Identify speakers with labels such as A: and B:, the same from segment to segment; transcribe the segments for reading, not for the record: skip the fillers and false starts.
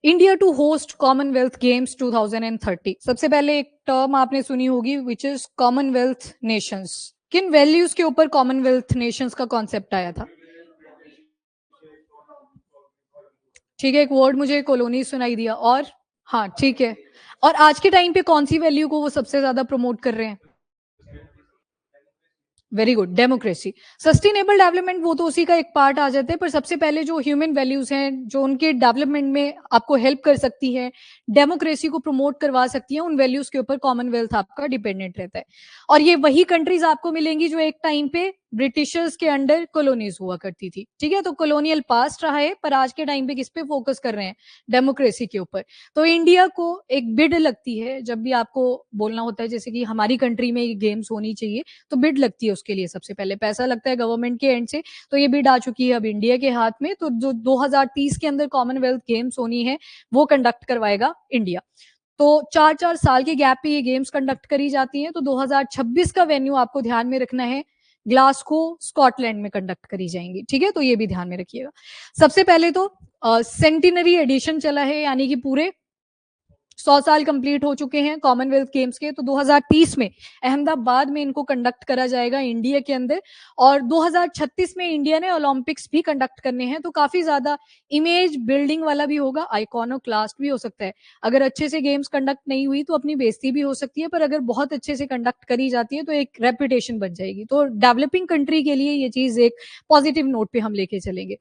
A: India to host Commonwealth Games 2030। सबसे पहले एक टर्म आपने सुनी होगी विच इज कॉमनवेल्थ नेशंस। किन वैल्यूज के ऊपर कॉमनवेल्थ नेशंस का कॉन्सेप्ट आया था? ठीक है, एक वर्ड मुझे कॉलोनी सुनाई दिया। और हाँ ठीक है, और आज के टाइम पे कौन सी वैल्यू को वो सबसे ज्यादा प्रमोट कर रहे हैं? Very good, democracy. Sustainable development वो तो उसी का एक पार्ट आ जाता है, पर सबसे पहले जो ह्यूमन वैल्यूज हैं जो उनके डेवलपमेंट में आपको हेल्प कर सकती है, डेमोक्रेसी को प्रमोट करवा सकती है, उन वैल्यूज के ऊपर कॉमनवेल्थ आपका डिपेंडेंट रहता है। और ये वही कंट्रीज आपको मिलेंगी जो एक टाइम पे ब्रिटिशर्स के अंडर कॉलोनीज हुआ करती थी। ठीक है, तो कॉलोनियल पास्ट रहा है, पर आज के टाइम पे किस पे फोकस कर रहे हैं? डेमोक्रेसी के ऊपर। तो इंडिया को एक बिड लगती है जब भी आपको बोलना होता है जैसे कि हमारी कंट्री में ये गेम्स होनी चाहिए, तो बिड लगती है उसके लिए। सबसे पहले पैसा लगता है गवर्नमेंट के एंड से। तो ये बिड आ चुकी है अब इंडिया के हाथ में। तो जो 2030 के अंदर कॉमनवेल्थ गेम्स होनी है वो कंडक्ट करवाएगा इंडिया। तो 4-4 साल के गैप पे ये गेम्स कंडक्ट करी जाती हैं। तो 2026 का वेन्यू आपको ध्यान में रखना है, ग्लासगो स्कॉटलैंड में कंडक्ट करी जाएंगी। ठीक है, तो ये भी ध्यान में रखिएगा। सबसे पहले तो सेंटिनरी एडिशन चला है, यानी कि पूरे 100 साल कंप्लीट हो चुके हैं कॉमनवेल्थ गेम्स के। तो 2030 में अहमदाबाद में इनको कंडक्ट करा जाएगा इंडिया के अंदर। और 2036 में इंडिया ने ओलंपिक्स भी कंडक्ट करने हैं। तो काफी ज्यादा इमेज बिल्डिंग वाला भी होगा, आइकॉनोक्लास्ट भी हो सकता है। अगर अच्छे से गेम्स कंडक्ट नहीं हुई तो अपनी बेइज्जती भी हो सकती है, पर अगर बहुत अच्छे से कंडक्ट करी जाती है तो एक रेपुटेशन बन जाएगी। तो डेवलपिंग कंट्री के लिए ये चीज एक पॉजिटिव नोट पे हम लेके चलेंगे।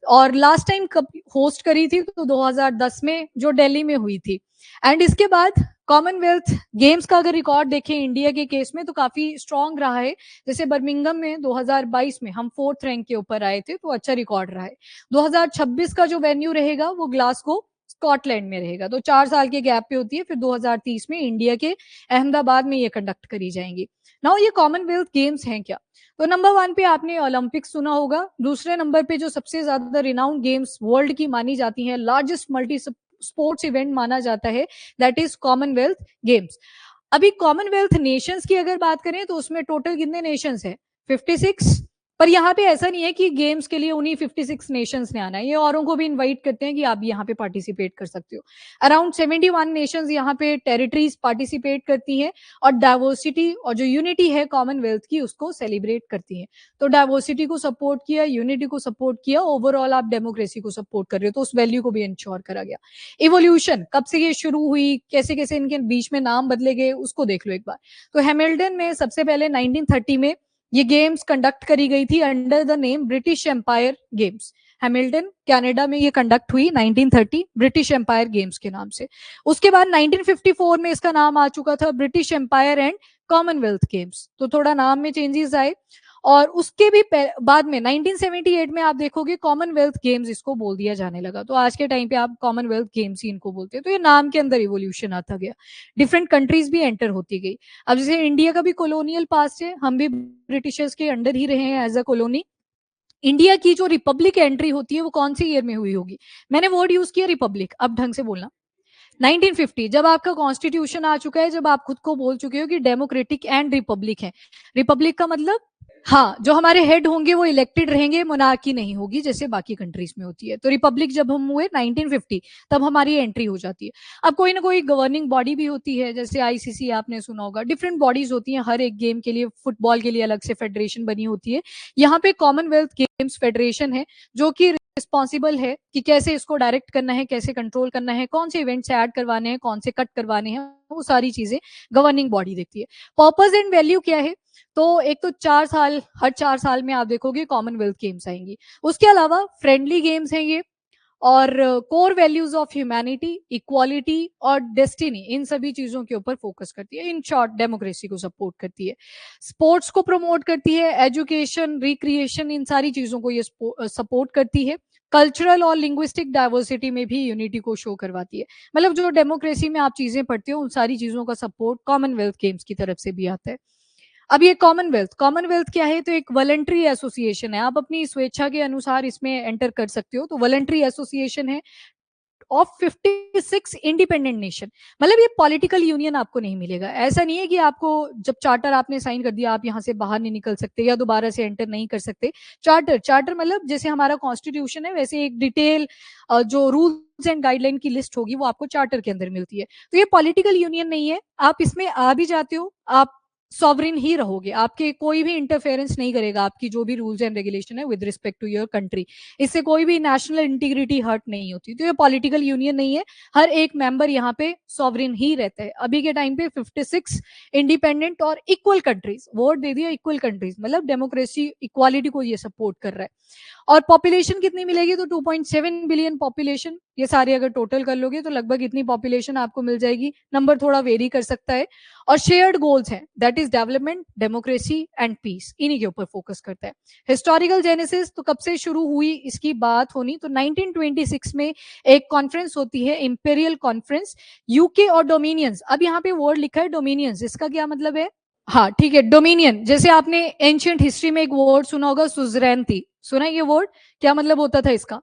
A: और लास्ट टाइम कब होस्ट करी थी? तो 2010 में, जो दिल्ली में हुई थी। एंड इसके बाद कॉमनवेल्थ गेम्स का अगर रिकॉर्ड देखें इंडिया के केस में तो काफी स्ट्रांग रहा है। जैसे बर्मिंगम में 2022 में हम 4th रैंक के ऊपर आए थे, तो अच्छा रिकॉर्ड रहा है। 2026 का जो वेन्यू रहेगा वो ग्लासगो स्कॉटलैंड में रहेगा। तो 4 साल के गैप पे होती है, फिर 2030 में इंडिया के अहमदाबाद में ये कंडक्ट करी जाएंगी। नाउ ये कॉमनवेल्थ गेम्स हैं क्या? तो नंबर 1 पे आपने ओलंपिक्स सुना होगा। दूसरे नंबर पे जो सबसे ज्यादा रिनाउंड गेम्स वर्ल्ड की मानी जाती है, लार्जेस्ट मल्टी स्पोर्ट्स इवेंट माना जाता है, दैट इज कॉमनवेल्थ गेम्स। अभी कॉमनवेल्थ नेशंस की अगर बात करें तो उसमें टोटल कितने नेशंस है? 56। पर यहाँ पे ऐसा नहीं है कि गेम्स के लिए उन्हीं 56 नेशंस ने आना है, ये औरों को भी इनवाइट करते हैं कि आप भी यहाँ पे पार्टिसिपेट कर सकते हो। अराउंड 71 नेशंस यहाँ पे टेरिटरीज पार्टिसिपेट करती हैं, और डाइवर्सिटी और जो यूनिटी है कॉमनवेल्थ की उसको सेलिब्रेट करती हैं। तो डाइवर्सिटी को सपोर्ट किया, यूनिटी को सपोर्ट किया, ओवरऑल आप डेमोक्रेसी को सपोर्ट कर रहे हो, तो उस वैल्यू को भी इंश्योर करा गया। इवोल्यूशन कब से ये शुरू हुई, कैसे कैसे इनके बीच में नाम बदले गए, उसको देख लो एक बार। तो हैमिल्टन में सबसे पहले 1930 में ये गेम्स कंडक्ट करी गई थी under the name British Empire Games. Hamilton Canada में ये कंडक्ट हुई 1930 ब्रिटिश एम्पायर गेम्स के नाम से। उसके बाद 1954 में इसका नाम आ चुका था British Empire and Commonwealth Games. तो थोड़ा नाम में चेंजेस आए। और उसके भी बाद में 1978 में आप देखोगे कॉमनवेल्थ गेम्स इसको बोल दिया जाने लगा। तो आज के टाइम पे आप कॉमनवेल्थ गेम्स ही इनको बोलते हैं। तो ये नाम के अंदर इवोल्यूशन आता गया, डिफरेंट कंट्रीज भी एंटर होती गई। अब जैसे इंडिया का भी कॉलोनियल पास्ट है, हम भी ब्रिटिशर्स के अंडर ही रहे हैं एज अ कॉलोनी। इंडिया की जो रिपब्लिक एंट्री होती है वो कौन सी ईयर में हुई होगी? मैंने वर्ड यूज किया रिपब्लिक, अब ढंग से बोलना। 1950, जब आपका कॉन्स्टिट्यूशन आ चुका है, जब आप खुद को बोल चुके हो कि डेमोक्रेटिक एंड रिपब्लिक है। रिपब्लिक का मतलब, हाँ, जो हमारे हेड होंगे वो इलेक्टेड रहेंगे, मोनार्की नहीं होगी जैसे बाकी कंट्रीज में होती है। तो रिपब्लिक जब हम हुए 1950, तब हमारी एंट्री हो जाती है। अब कोई ना कोई गवर्निंग बॉडी भी होती है, जैसे आईसीसी आपने सुना होगा, डिफरेंट बॉडीज होती हैं हर एक गेम के लिए। फुटबॉल के लिए अलग से फेडरेशन बनी होती है। यहाँ पे कॉमनवेल्थ गेम्स फेडरेशन है जो कि रिस्पॉन्सिबल है कि कैसे इसको डायरेक्ट करना है, कैसे कंट्रोल करना है, कौन से इवेंट्स ऐड करवाने हैं, कौन से कट करवाने हैं, वो सारी चीजें गवर्निंग बॉडी देखती है। पर्पस एंड वैल्यू क्या है? तो एक तो 4 साल, हर 4 साल में आप देखोगे कॉमनवेल्थ गेम्स आएंगी। उसके अलावा फ्रेंडली गेम्स हैं ये, और core values of humanity, equality और डेस्टिनी, इन सभी चीजों के ऊपर फोकस करती है। इन शॉर्ट डेमोक्रेसी को सपोर्ट करती है, स्पोर्ट्स को प्रमोट करती है, एजुकेशन, रिक्रिएशन, इन सारी चीजों को ये सपोर्ट करती है। कल्चरल और लिंग्विस्टिक डाइवर्सिटी में भी यूनिटी को शो करवाती है। मतलब जो डेमोक्रेसी में आप चीजें पढ़ते हो उन सारी चीजों का सपोर्ट कॉमनवेल्थ गेम्स की तरफ से भी आता है। अब ये कॉमनवेल्थ, कॉमनवेल्थ क्या है? तो एक वॉलंटरी एसोसिएशन है, आप अपनी स्वेच्छा के अनुसार इसमें एंटर कर सकते हो। तो वॉलंटरी एसोसिएशन है, ऑफ 56 इंडिपेंडेंट नेशन। मतलब ये पॉलिटिकल यूनियन आपको नहीं मिलेगा। ऐसा नहीं है कि आपको जब चार्टर आपने साइन कर दिया आप यहाँ से बाहर नहीं निकल सकते या दोबारा से एंटर नहीं कर सकते। चार्टर मतलब जैसे हमारा कॉन्स्टिट्यूशन है वैसे एक डिटेल जो रूल्स एंड गाइडलाइन की लिस्ट होगी वो आपको चार्टर के अंदर मिलती है। तो ये पॉलिटिकल यूनियन नहीं है। आप इसमें आ भी जाते हो, आप सॉवरिन ही रहोगे, आपके कोई भी इंटरफेरेंस नहीं करेगा आपकी जो भी रूल्स एंड रेगुलेशन है with respect to your country. इससे कोई भी नेशनल इंटीग्रिटी हर्ट नहीं होती। तो ये पॉलिटिकल यूनियन नहीं है। हर एक मेंबर यहाँ पे सॉवरिन ही रहता है। अभी के टाइम पे 56 इंडिपेंडेंट और इक्वल कंट्रीज, वोट दे दिया इक्वल कंट्रीज, मतलब डेमोक्रेसी इक्वालिटी को ये सपोर्ट कर रहा है। और पॉपुलेशन कितनी मिलेगी? तो 2.7 बिलियन पॉपुलेशन। ये सारे अगर टोटल कर लोगे तो लगभग इतनी पॉपुलेशन आपको मिल जाएगी। नंबर थोड़ा वेरी कर सकता है। और शेयर्ड गोल्स हैं, that is development, democracy and peace, इन्हीं के ऊपर फोकस करता है। हिस्टोरिकल जेनेसिस तो कब से शुरू हुई इसकी बात होनी तो 1926 में एक कॉन्फ्रेंस होती है, इंपीरियल कॉन्फ्रेंस, यूके और डोमिनियंस। अब यहाँ पे वर्ड लिखा है डोमिनियंस, इसका क्या मतलब है? हाँ ठीक है, डोमिनियन। जैसे आपने एंशियंट हिस्ट्री में एक वर्ड सुना होगा सुजरैनिटी, सुना है ये वर्ड? क्या मतलब होता था इसका?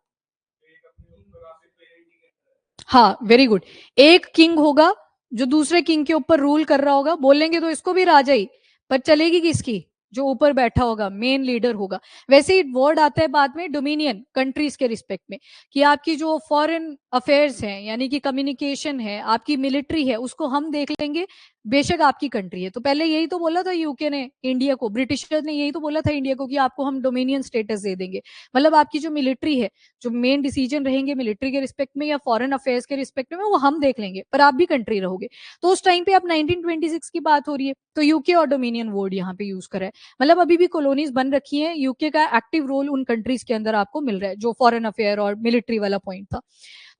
A: हाँ वेरी गुड। एक किंग होगा जो दूसरे किंग के ऊपर रूल कर रहा होगा, बोलेंगे तो इसको भी राजा ही, पर चलेगी किसकी? जो ऊपर बैठा होगा, मेन लीडर होगा। वैसे ही वर्ड आता है बाद में डोमिनियन, कंट्रीज के रिस्पेक्ट में, कि आपकी जो फॉरेन अफेयर्स हैं यानी कि कम्युनिकेशन है, आपकी मिलिट्री है, उसको हम देख लेंगे, बेशक आपकी कंट्री है। तो पहले यही तो बोला था यूके ने इंडिया को, ब्रिटिशर्स ने यही तो बोला था इंडिया को कि आपको हम डोमिनियन स्टेटस दे देंगे। मतलब आपकी जो मिलिट्री है, जो मेन डिसीजन रहेंगे मिलिट्री के रिस्पेक्ट में या फॉरेन अफेयर्स के रिस्पेक्ट में, वो हम देख लेंगे, पर आप भी कंट्री रहोगे। तो उस टाइम पे अब 1926 की बात हो रही है, तो यूके और डोमिनियन वर्ड यहाँ पे यूज करा है। मतलब अभी भी कॉलोनीज बन रखी हैं, यूके का एक्टिव रोल उन कंट्रीज के अंदर आपको मिल रहा है, जो फॉरेन अफेयर और मिलिट्री वाला पॉइंट था।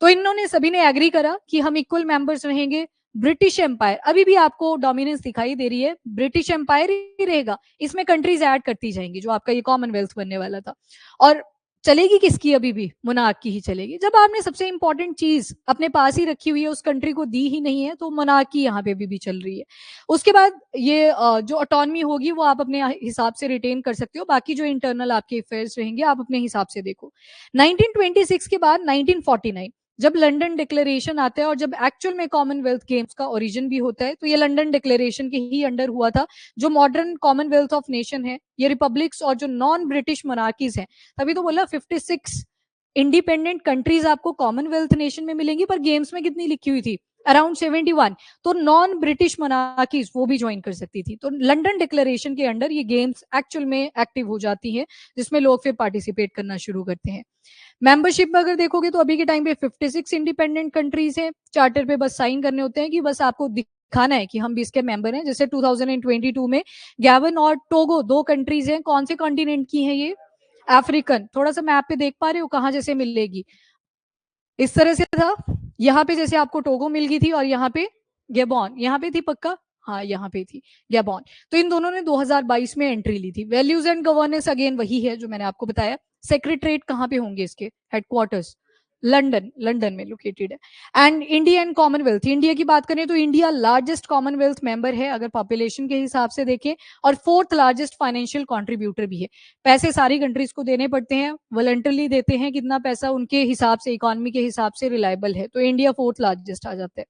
A: तो इन्होंने सभी ने एग्री करा कि हम इक्वल मेंबर्स रहेंगे। ब्रिटिश एम्पायर अभी भी आपको डोमिनेंस दिखाई दे रही है, ब्रिटिश एम्पायर ही रहेगा, इसमें कंट्रीज ऐड करती जाएंगी, जो आपका ये कॉमनवेल्थ बनने वाला था। और चलेगी किसकी? अभी भी मोनार्क की ही चलेगी। जब आपने सबसे इंपॉर्टेंट चीज अपने पास ही रखी हुई है, उस कंट्री को दी ही नहीं है, तो मोनार्क की यहाँ पे भी चल रही है। उसके बाद ये जो ऑटोनमी होगी वो आप अपने हिसाब से रिटेन कर सकते हो, बाकी जो इंटरनल आपके अफेयर्स रहेंगे आप अपने हिसाब से देखो। 1926 के बाद 1949 जब लंदन डिक्लेरेशन आता है और जब एक्चुअल में कॉमनवेल्थ गेम्स का ओरिजिन भी होता है, तो ये लंदन डिक्लेरेशन के ही अंडर हुआ था। जो मॉडर्न कॉमनवेल्थ ऑफ नेशन है, ये रिपब्लिक्स और जो नॉन ब्रिटिश मोनार्कीज हैं, तभी तो बोला 56 इंडिपेंडेंट कंट्रीज आपको कॉमनवेल्थ नेशन में मिलेंगी, पर गेम्स में कितनी लिखी हुई थी? अराउंड 71। तो नॉन ब्रिटिश मोनार्कीज वो भी ज्वाइन कर सकती थी। तो लंदन डिक्लेरेशन के अंडर ये गेम्स एक्चुअल में एक्टिव हो जाती है, जिसमें लोग फिर पार्टिसिपेट करना शुरू करते हैं। मेंबरशिप में अगर देखोगे तो अभी के टाइम पे 56 इंडिपेंडेंट कंट्रीज हैं। चार्टर पे बस साइन करने होते हैं कि बस आपको दिखाना है कि हम भी इसके मेंबर हैं। जैसे 2022 में गैबन और टोगो दो कंट्रीज हैं। कौन से कॉन्टिनेंट की हैं ये? अफ्रीकन। थोड़ा सा मैप पे देख पा रहे हो कहाँ जैसे मिलेगी? इस तरह से था, यहाँ पे जैसे आपको टोगो मिल गई थी और यहाँ पे गैबॉन, यहाँ पे थी पक्का? हाँ यहाँ पे थी गैबॉन। तो इन दोनों ने 2022 में एंट्री ली थी। वैल्यूज एंड गवर्नेंस अगेन वही है जो मैंने आपको बताया। सेक्रेटरीट कहाँ पे होंगे इसके? हेडक्वार्टर्स लंदन, लंदन में लोकेटेड है। And India and Commonwealth, India की बात करें तो इंडिया लार्जेस्ट कॉमनवेल्थ मेंबर है अगर पॉपुलेशन के हिसाब से देखें, और फोर्थ लार्जेस्ट फाइनेंशियल कंट्रीब्यूटर भी है। पैसे सारी कंट्रीज को देने पड़ते हैं, वॉलंटरली देते हैं, कितना पैसा उनके हिसाब से, इकोनॉमी के हिसाब से रिलायबल है, तो इंडिया फोर्थ लार्जेस्ट आ जाता है।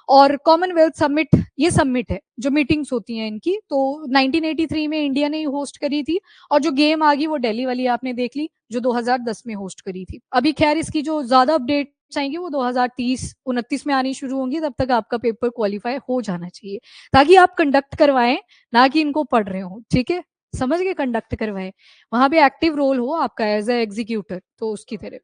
A: और कॉमनवेल्थ समिट, ये समिट है जो मीटिंग्स होती हैं इनकी, तो 1983 में इंडिया ने होस्ट करी थी। और जो गेम आ गई वो दिल्ली वाली आपने देख ली, जो 2010 में होस्ट करी थी। अभी खैर इसकी जो ज्यादा अपडेट आएंगी वो 2030-29 में आनी शुरू होंगी। तब तक आपका पेपर क्वालिफाई हो जाना चाहिए, ताकि आप कंडक्ट करवाएं, ना कि इनको पढ़ रहे हो। ठीक है, समझ गए? कंडक्ट करवाएं, वहां पे एक्टिव रोल हो आपका एज ए एग्जीक्यूटर, तो उसकी तरह।